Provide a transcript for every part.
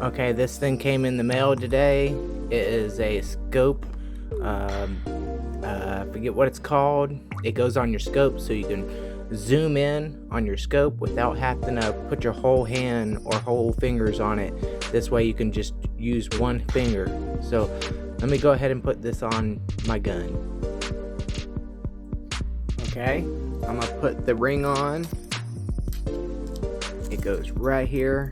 Okay, this thing came in the mail today. It is a scope. I forget what it's called. It goes on your scope so you can zoom in on your scope without having to put your whole hand or whole fingers on it. This way you can just use one finger. So let me go ahead and put this on my gun. Okay, I'm gonna put the ring on. It goes right here.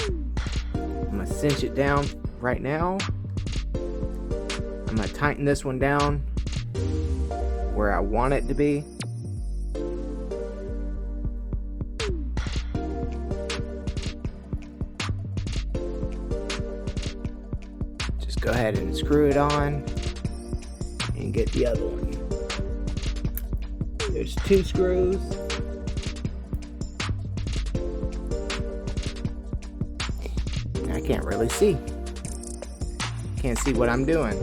I'm gonna cinch it down right now. I'm gonna tighten this one down where I want it to be. Just go ahead and screw it on and get the other one. There's 2 screws. I can't really see. Can't see what I'm doing.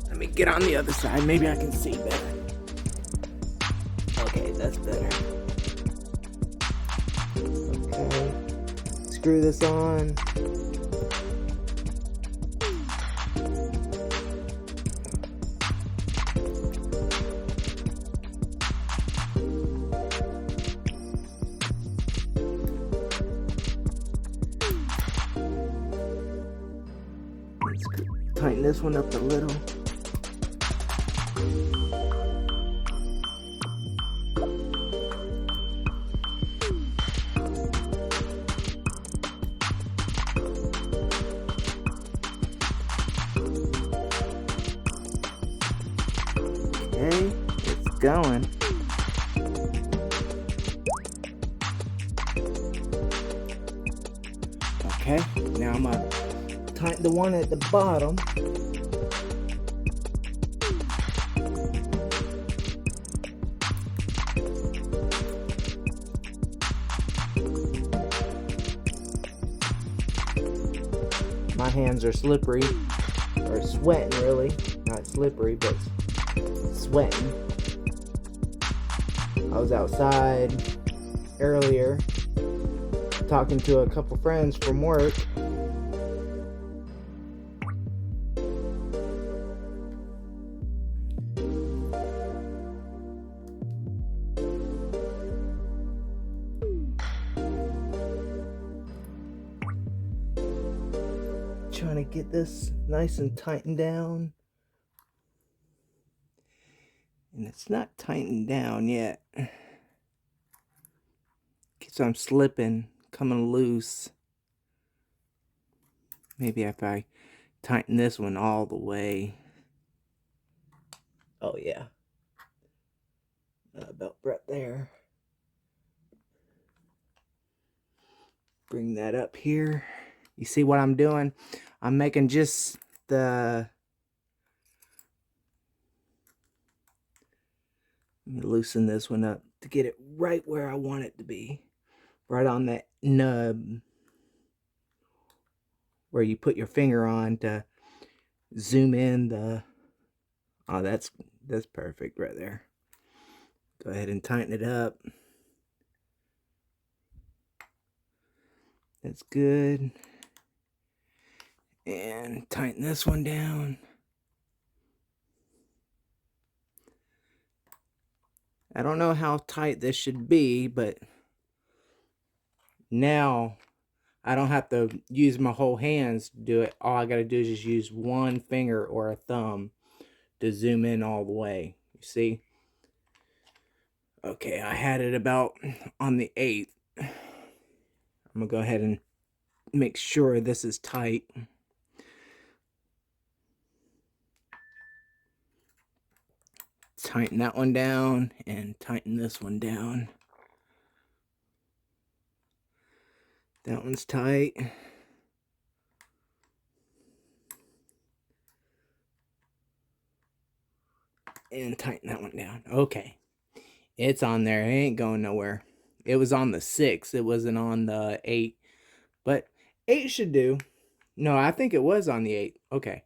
Let me get on the other side. Maybe I can see better. Okay, that's better. Okay. Screw this on. Let's tighten this one up a little. Okay, it's going. Okay, now I'm gonna tighten the one at the bottom. My hands are slippery, or sweating really, not slippery, but sweating. I was outside earlier talking to a couple friends from work. Trying to get this nice and tightened down. And it's not tightened down yet. Keeps on slipping, coming loose. Maybe if I tighten this one all the way. Oh yeah. About right there. Bring that up here. You see what I'm doing? I'm making just the... Let me loosen this one up to get it right where I want it to be. Right on that nub where you put your finger on to zoom in the... Oh, that's perfect right there. Go ahead and tighten it up. That's good. And tighten this one down. I don't know how tight this should be, but now I don't have to use my whole hands to do it. All I gotta do is just use one finger or a thumb to zoom in all the way. You see? Okay, I had it about on the 8th. I'm gonna go ahead and make sure this is tight. Tighten that one down and tighten this one down. That one's tight. And tighten that one down. Okay. It's on there. It ain't going nowhere. It was on the 6th. It wasn't on the 8th. But 8 should do. No, I think it was on the 8th. Okay.